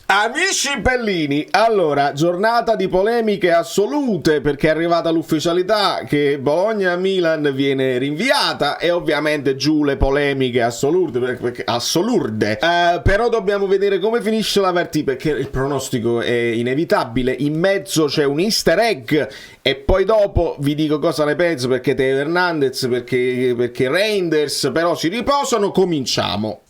Amici bellini, allora, giornata di polemiche assolute perché è arrivata l'ufficialità che Bologna-Milan viene rinviata e ovviamente giù le polemiche assolurde. Però dobbiamo vedere come finisce la partita perché il pronostico è inevitabile, in mezzo c'è un easter egg e poi dopo vi dico cosa ne penso perché Teo Hernandez, perché Reinders, però si riposano, cominciamo.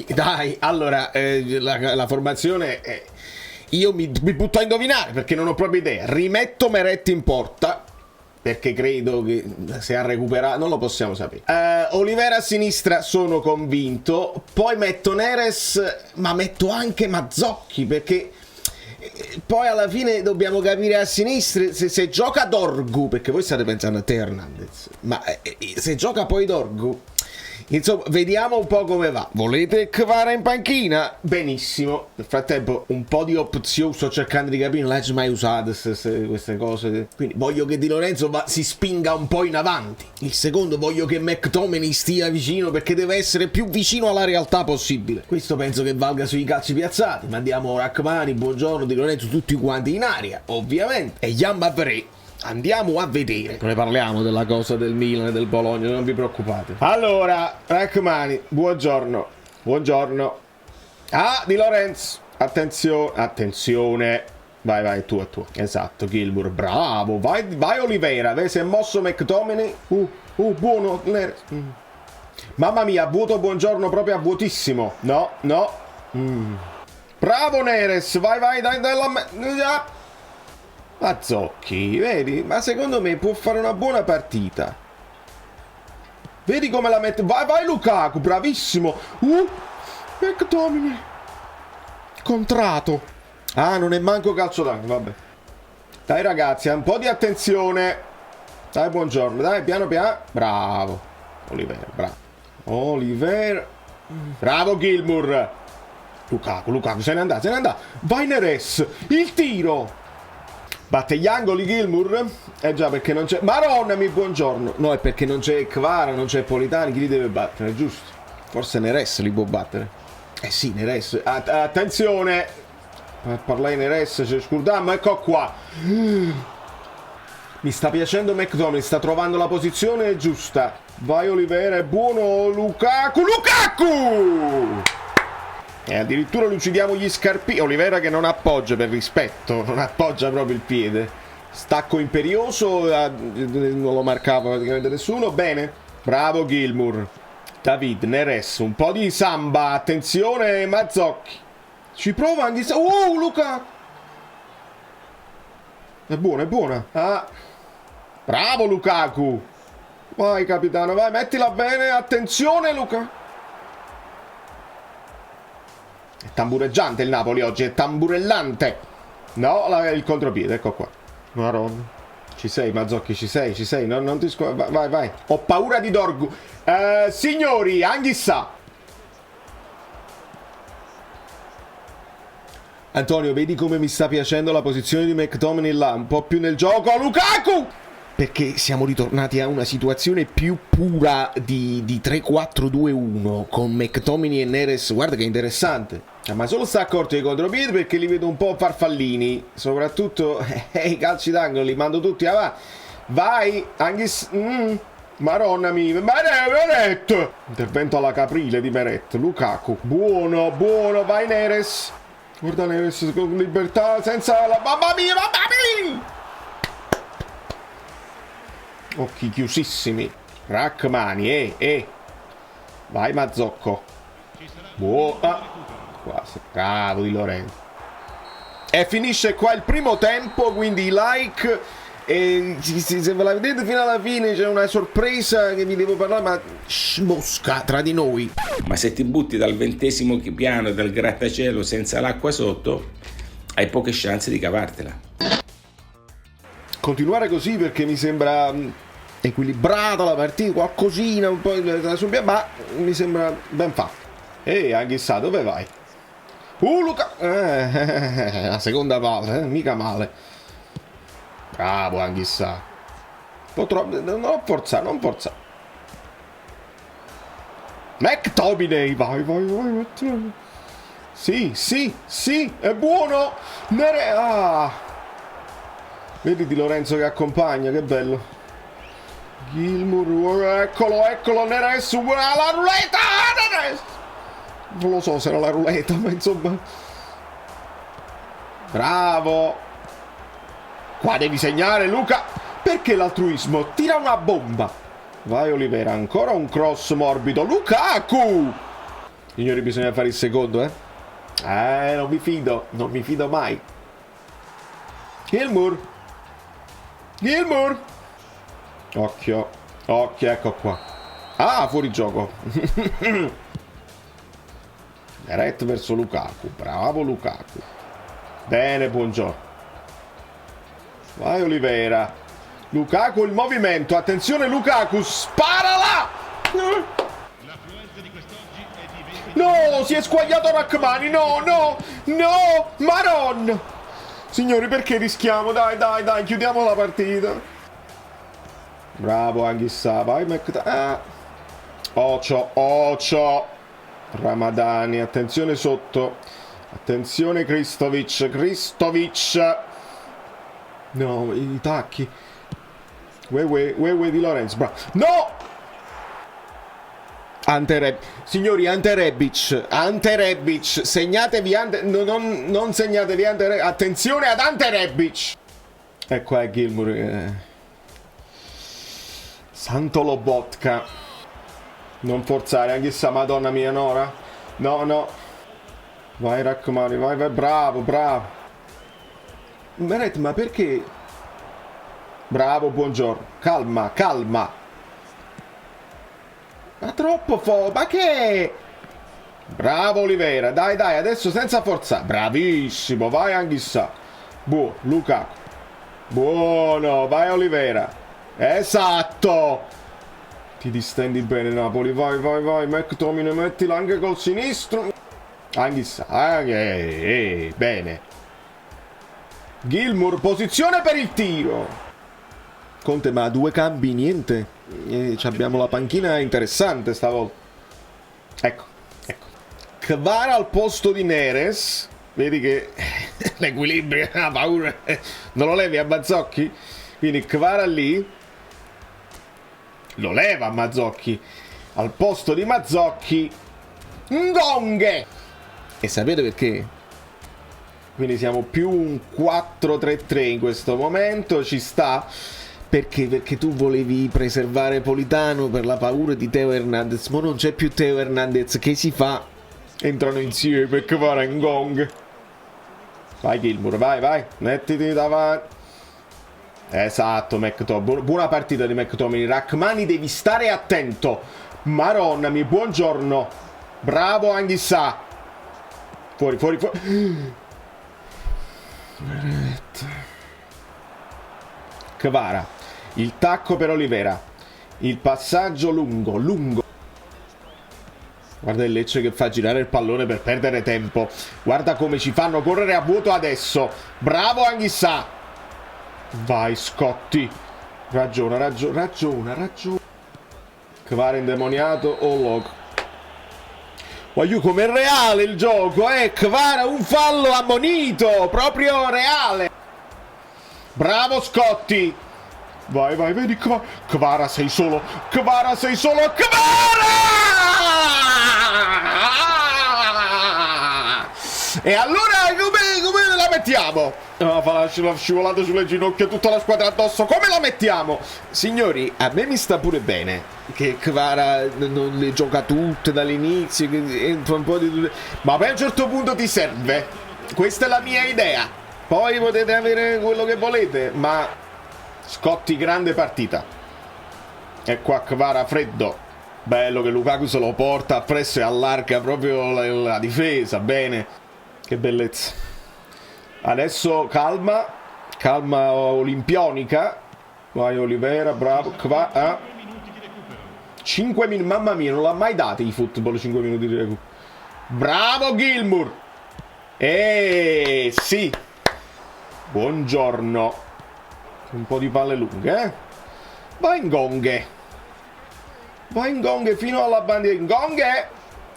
Dai, allora, la formazione io mi butto a indovinare perché non ho proprio idea. Rimetto Meret in porta perché credo che se ha recuperato, non lo possiamo sapere. Olivera a sinistra, sono convinto. Poi metto Neres, ma metto anche Mazzocchi perché poi alla fine dobbiamo capire a sinistra se gioca Dorgu, perché voi state pensando a Teo Hernandez, ma se gioca poi Dorgu, insomma, vediamo un po' come va. Volete Kvara in panchina? Benissimo. Nel frattempo, un po' di opzioni. Sto cercando di capire, non l'hai mai usate queste cose. Quindi voglio che Di Lorenzo si spinga un po' in avanti. Il secondo, voglio che McTominay stia vicino perché deve essere più vicino alla realtà possibile. Questo penso che valga sui calci piazzati. Mandiamo Rachmani, Buongiorno, Di Lorenzo, tutti quanti in aria, ovviamente. E Yamba Pre. Andiamo a vedere. Non ne parliamo della cosa del Milan e del Bologna, non vi preoccupate. Allora, Rachmani, buongiorno. Buongiorno. Di Lorenzo. Attenzione. Vai, tu. Esatto, Gilmour, bravo. Vai Oliveira. Vedi, si è mosso McTominay. Buono. Mamma mia, vuoto buongiorno proprio a vuotissimo. No. Bravo Neres. Vai, dai. Mazzocchi, vedi? Ma secondo me può fare una buona partita. Vedi come la mette. Vai Lukaku, bravissimo. McTominay. Contrato. Non è manco calcio d'angolo, vabbè. Dai ragazzi, un po' di attenzione. Dai, buongiorno, dai, piano. Bravo. Oliveira. Bravo Gilmour. Lukaku, se ne è andato. Vai Neres. Il tiro. Batte gli angoli Gilmour? Già, perché non c'è. Maronami, buongiorno. No, è perché non c'è Kvara, non c'è Politani. Chi li deve battere, giusto? Forse Neres li può battere. Sì, Neres. Attenzione. Parlai Neres, c'è Scurdam, ecco qua. Mi sta piacendo McTominay, sta trovando la posizione giusta. Vai Oliveira, è buono Lukaku. E addirittura lucidiamo gli scarpini. Oliveira che non appoggia, per rispetto, non appoggia proprio il piede. Stacco imperioso, non lo marcava praticamente nessuno. Bene, bravo Gilmour. David, Neres, un po' di samba. Attenzione Mazzocchi. Ci prova anche. Luca. È buona. Bravo Lukaku. Vai capitano, vai, mettila bene. Attenzione Luca. È tambureggiante il Napoli oggi, è tamburellante. No, il contropiede, ecco qua. Maronna. Ci sei, Mazzocchi, ci sei. Non ti vai. Ho paura di Dorgu. Signori, Anghissà. Antonio, vedi come mi sta piacendo la posizione di McTominay là, un po' più nel gioco. Lukaku! Perché siamo ritornati a una situazione più pura di 3-4-2-1 con McTominay e Neres. Guarda che interessante. Ma solo sta accorto dei contropiedi perché li vedo un po' farfallini. Soprattutto i calci d'angolo li mando tutti avanti. Vai, anche Maronna mia. Meret. Intervento alla caprile di Meret. Lukaku. Buono. Vai Neres. Guarda Neres con libertà senza la. Mamma mia. Occhi chiusissimi. Rachmani, Vai Mazzocco. Quasi. Bravo Di Lorenzo. E finisce qua il primo tempo, quindi like. E se ve la vedete fino alla fine c'è una sorpresa che vi devo parlare, ma mosca tra di noi. Ma se ti butti dal 20° piano del grattacielo senza l'acqua sotto, hai poche chance di cavartela. Continuare così perché mi sembra equilibrata la partita, qualcosina un po' ma mi sembra ben fatto. Anche sa, dove vai? Luca! La seconda palla, mica male. Bravo Anghissà. Non forzare. McTominay, vai. Sì, è buono. Vedi Di Lorenzo che accompagna, che bello. Gilmour, eccolo, Neres, la ruleta, Neres. Non lo so se era la ruleta, ma insomma. Bravo. Qua devi segnare, Luca. Perché l'altruismo? Tira una bomba. Vai Olivera, ancora un cross morbido. Lukaku. Signori, bisogna fare il secondo, non mi fido mai. Gilmour. Occhio, ecco qua. Ah, fuori gioco. Ret verso Lukaku. Bravo Lukaku. Bene, buongiorno. Vai Olivera. Lukaku il movimento. Attenzione Lukaku. Sparala! No, si è squagliato Rachmani. No. Maron. Signori, perché rischiamo? Dai, chiudiamo la partita. Bravo Anghissà. Vai Ocio. Ramadani. Attenzione sotto. Attenzione Kristovic. No, i tacchi. Wewe Di Lorenzo. Bravo. No! Signori, Ante Rebic. Segnatevi non segnatevi Ante Rebic. Attenzione ad Ante Rebic. E qua è Gilmour. Santo Lobotka. Non forzare, anche sta Madonna mia Nora. No. Vai Rachmani, vai, bravo. Meret, ma perché? Bravo, buongiorno. Calma. Ma troppo ma che? Bravo Olivera, dai, adesso senza forzare. Bravissimo, vai Anghissà. Buono, Lukaku. Buono, vai Olivera. Esatto. Ti distendi bene Napoli, vai. McTominay, mettila anche col sinistro. Anghissà, bene. Gilmour, posizione per il tiro. Conte, ma 2 cambi, niente. Abbiamo la panchina interessante stavolta. Ecco. Kvara al posto di Neres. Vedi che l'equilibrio, la paura. Non lo levi a Mazzocchi? Quindi Kvara lì. Lo leva a Mazzocchi. Al posto di Mazzocchi Ngonghe. E sapete perché? Quindi siamo più un 4-3-3 in questo momento. Ci sta. Perché tu volevi preservare Politano per la paura di Teo Hernandez. Ma non c'è più Teo Hernandez. Che si fa? Entrano insieme per Kvara Ngong. Vai Gilmour, vai. Mettiti davanti. Esatto, McTominay. Buona partita di McTominay. Rachmani, devi stare attento. Maronnami, buongiorno. Bravo Anghissà. Fuori. Kvara. Il tacco per Olivera. Il passaggio lungo. Guarda il Lecce che fa girare il pallone per perdere tempo. Guarda come ci fanno correre a vuoto adesso. Bravo Anghissà. Vai Scotti. Ragiona. Kvara indemoniato. Log. Voglio come è reale il gioco, Kvara un fallo ammonito. Proprio reale. Bravo Scotti. Vai, vedi Kvara sei solo. Kvara! E allora come la mettiamo? Fa la scivolata sulle ginocchia, tutta la squadra addosso. Come la mettiamo? Signori, a me mi sta pure bene che Kvara non le gioca tutte dall'inizio, che entra un po' di... ma poi a un certo punto ti serve. Questa è la mia idea. Poi potete avere quello che volete, ma Scotti grande partita. E qua Kvara freddo. Bello che Lukaku se lo porta appresso e allarga proprio la difesa. Bene. Che bellezza. Adesso calma olimpionica. Vai Olivera, bravo. 5 minuti, mamma mia, non l'ha mai data i football 5 minuti di recupero. Bravo Gilmour. Sì. Buongiorno. Un po' di palle lunghe, Vai Ngonghe. Va in gong fino alla bandiera. In gong è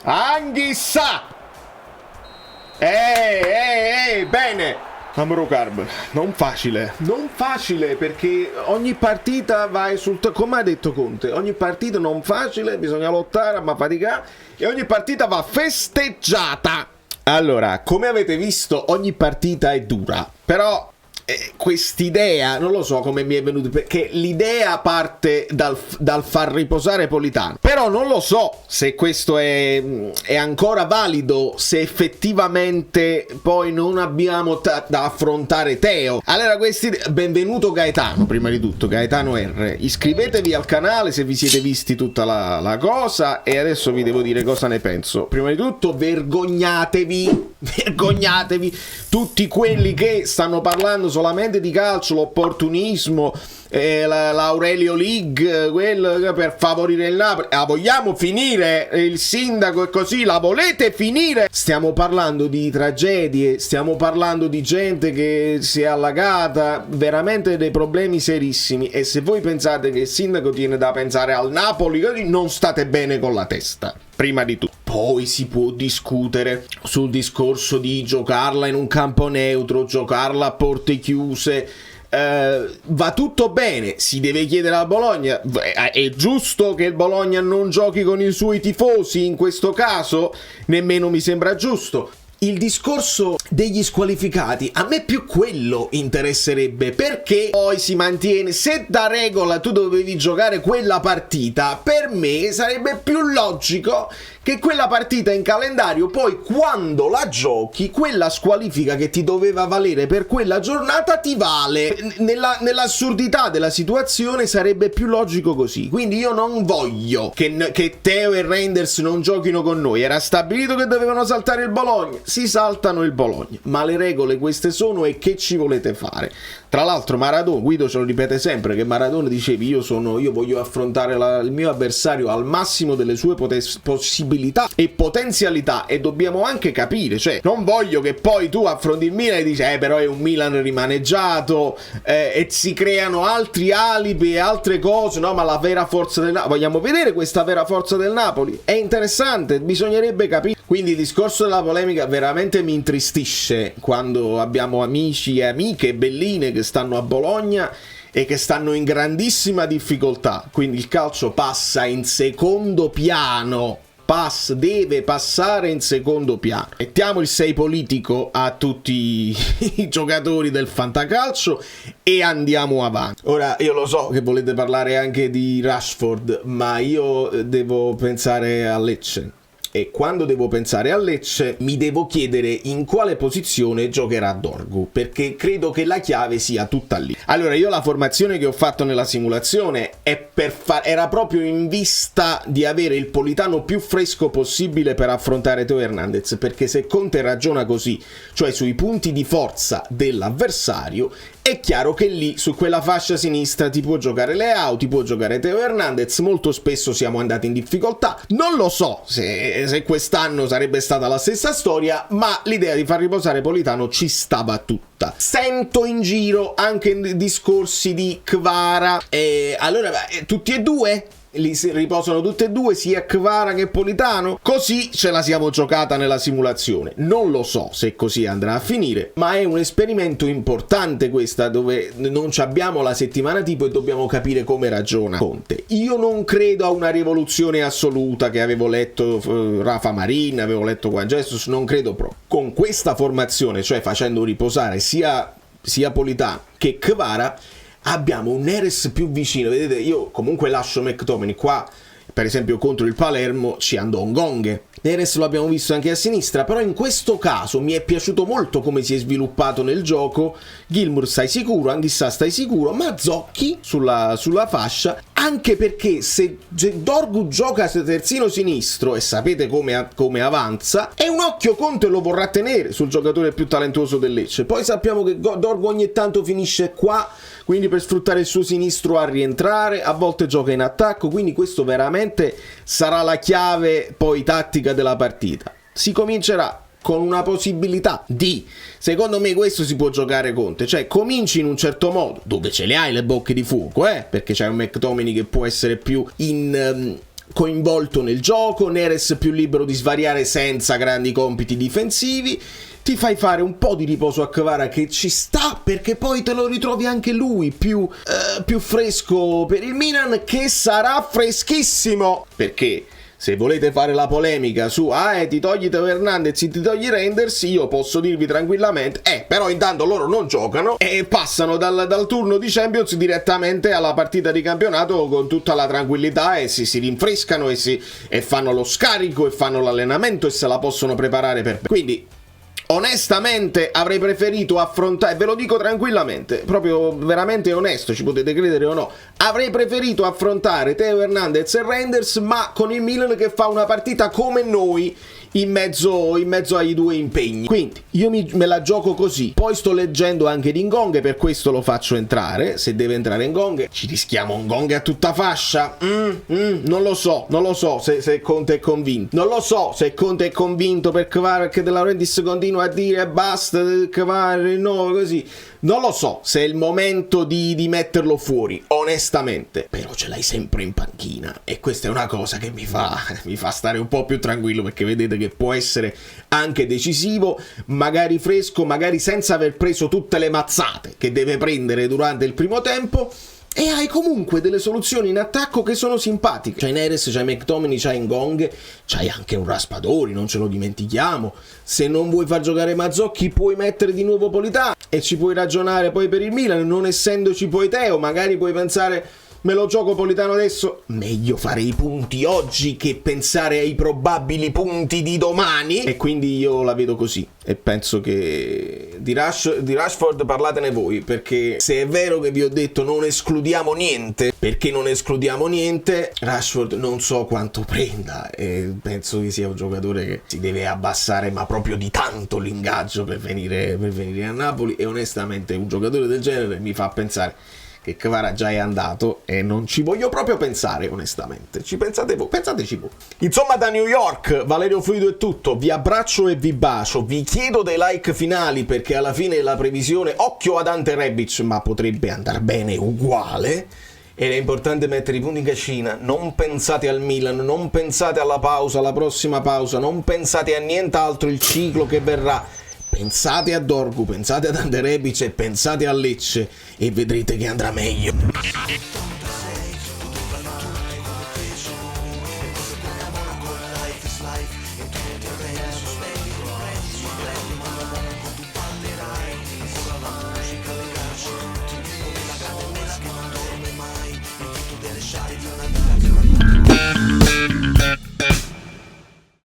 Anghissa. Bene. Amrocarb, non facile perché ogni partita va come ha detto Conte, ogni partita non facile, bisogna lottare, ma faticare, e ogni partita va festeggiata. Allora, come avete visto, ogni partita è dura, però quest'idea, non lo so come mi è venuta, perché l'idea parte dal far riposare Politano, però non lo so se questo è ancora valido, se effettivamente poi non abbiamo da affrontare Teo. Allora, benvenuto Gaetano, prima di tutto, Gaetano R, iscrivetevi al canale se vi siete visti tutta la cosa, e adesso vi devo dire cosa ne penso. Prima di tutto, vergognatevi tutti quelli che stanno parlando solamente di calcio, l'opportunismo, l'Aurelio League, quello per favorire il Napoli. Vogliamo finire il sindaco e così? La volete finire? Stiamo parlando di tragedie, stiamo parlando di gente che si è allagata, veramente dei problemi serissimi, e se voi pensate che il sindaco tiene da pensare al Napoli, non state bene con la testa, prima di tutto. Poi si può discutere sul discorso di giocarla in un campo neutro, giocarla a porte chiuse, va tutto bene, si deve chiedere al Bologna, è giusto che il Bologna non giochi con i suoi tifosi in questo caso? Nemmeno mi sembra giusto. Il discorso degli squalificati, a me più quello interesserebbe, perché poi si mantiene, se da regola tu dovevi giocare quella partita, per me sarebbe più logico che quella partita in calendario, poi quando la giochi, quella squalifica che ti doveva valere per quella giornata ti vale. Nell'assurdità della situazione sarebbe più logico così. Quindi io non voglio che Teo e Reinders non giochino con noi. Era stabilito che dovevano saltare il Bologna, si saltano il Bologna, ma le regole queste sono, e che ci volete fare? Tra l'altro Maradona, Guido ce lo ripete sempre, che Maradona dicevi io voglio affrontare il mio avversario al massimo delle sue possibilità e potenzialità, e dobbiamo anche capire, cioè non voglio che poi tu affronti il Milan e dici però è un Milan rimaneggiato, e si creano altri alibi e altre cose, no, ma la vera forza del Napoli, vogliamo vedere questa vera forza del Napoli? È interessante, bisognerebbe capire. Quindi il discorso della polemica veramente mi intristisce quando abbiamo amici e amiche belline che stanno a Bologna e che stanno in grandissima difficoltà. Quindi il calcio passa in secondo piano, deve passare in secondo piano. Mettiamo il 6 politico a tutti i giocatori del fantacalcio e andiamo avanti. Ora, io lo so che volete parlare anche di Rashford, ma io devo pensare a Lecce. E quando devo pensare a Lecce mi devo chiedere in quale posizione giocherà Dorgu, perché credo che la chiave sia tutta lì. Allora, io la formazione che ho fatto nella simulazione era proprio in vista di avere il Politano più fresco possibile per affrontare Teo Hernandez, perché se Conte ragiona così, cioè sui punti di forza dell'avversario, è chiaro che lì su quella fascia sinistra ti può giocare Leao, ti può giocare Teo Hernandez. Molto spesso siamo andati in difficoltà, non lo so se quest'anno sarebbe stata la stessa storia, ma l'idea di far riposare Politano ci stava tutta. Sento in giro anche discorsi di Kvara, allora tutti e due? Li riposano tutte e due, sia Kvara che Politano? Così ce la siamo giocata nella simulazione. Non lo so se così andrà a finire, ma è un esperimento importante questa, dove non ci abbiamo la settimana tipo e dobbiamo capire come ragiona Conte. Io non credo a una rivoluzione assoluta, che avevo letto Rafa Marin, avevo letto Juan Jesus, non credo proprio. Con questa formazione, cioè facendo riposare sia Politano che Kvara, abbiamo un Neres più vicino. Vedete, io comunque lascio McTominay qua, per esempio contro il Palermo ci andò Ngonghe. Neres lo abbiamo visto anche a sinistra, però in questo caso mi è piaciuto molto come si è sviluppato nel gioco. Gilmour stai sicuro, Anghissà stai sicuro, Mazzocchi sulla fascia, anche perché se Dorgu gioca terzino sinistro e sapete come avanza, è un occhio Conte lo vorrà tenere sul giocatore più talentuoso del Lecce. Poi sappiamo che Dorgu ogni tanto finisce qua, quindi per sfruttare il suo sinistro a rientrare, a volte gioca in attacco, quindi questo veramente sarà la chiave poi tattica della partita. Si comincerà con una possibilità secondo me questo si può giocare Conte, cioè cominci in un certo modo, dove ce le hai le bocche di fuoco, perché c'è un McTominay che può essere più coinvolto nel gioco, Neres più libero di svariare senza grandi compiti difensivi. Ti fai fare un po' di riposo a Kvara, che ci sta, perché poi te lo ritrovi anche lui più fresco per il Milan, che sarà freschissimo, perché se volete fare la polemica su ti togli Teo Hernandez, ti togli Reinders, io posso dirvi tranquillamente però intanto loro non giocano e passano dal turno di Champions direttamente alla partita di campionato con tutta la tranquillità, e si rinfrescano e fanno lo scarico e fanno l'allenamento e se la possono preparare per quindi onestamente avrei preferito affrontare, ve lo dico tranquillamente, proprio veramente onesto, ci potete credere o no, avrei preferito affrontare Teo Hernandez e Reinders, ma con il Milan che fa una partita come noi in mezzo ai due impegni. Quindi io me la gioco così. Poi sto leggendo anche di Ngong, per questo lo faccio entrare. Se deve entrare Ngong, ci rischiamo Ngong a tutta fascia? Non lo so se Conte è convinto. Non lo so se Conte è convinto per Kvara, perché De Laurentiis continua a dire basta Kvara, no, così. Non lo so se è il momento di metterlo fuori, onestamente. Però ce l'hai sempre in panchina e questa è una cosa che mi fa stare un po' più tranquillo, perché vedete che può essere anche decisivo, magari fresco, magari senza aver preso tutte le mazzate che deve prendere durante il primo tempo. E hai comunque delle soluzioni in attacco che sono simpatiche. C'hai Neres, c'hai McTominay, c'hai Ngong, c'hai anche un Raspadori, non ce lo dimentichiamo. Se non vuoi far giocare Mazzocchi puoi mettere di nuovo Politano e ci puoi ragionare poi per il Milan, non essendoci poi Teo, magari puoi pensare me lo gioco Politano adesso, meglio fare i punti oggi che pensare ai probabili punti di domani, e quindi io la vedo così e penso che di Rashford parlatene voi, perché se è vero che vi ho detto non escludiamo niente, perché non escludiamo niente, Rashford non so quanto prenda e penso che sia un giocatore che si deve abbassare ma proprio di tanto l'ingaggio per venire a Napoli, e onestamente un giocatore del genere mi fa pensare che Kvara già è andato e non ci voglio proprio pensare, onestamente. Ci pensate voi? Pensateci voi. Insomma, da New York, Valerio Fluido è tutto. Vi abbraccio e vi bacio. Vi chiedo dei like finali, perché alla fine la previsione, occhio ad Ante Rebic, ma potrebbe andare bene uguale. Ed è importante mettere i punti in cascina. Non pensate al Milan, non pensate alla pausa, alla prossima pausa, non pensate a nient'altro, il ciclo che verrà. Pensate a Dorgu, pensate ad Ante Rebic e pensate a Lecce e vedrete che andrà meglio.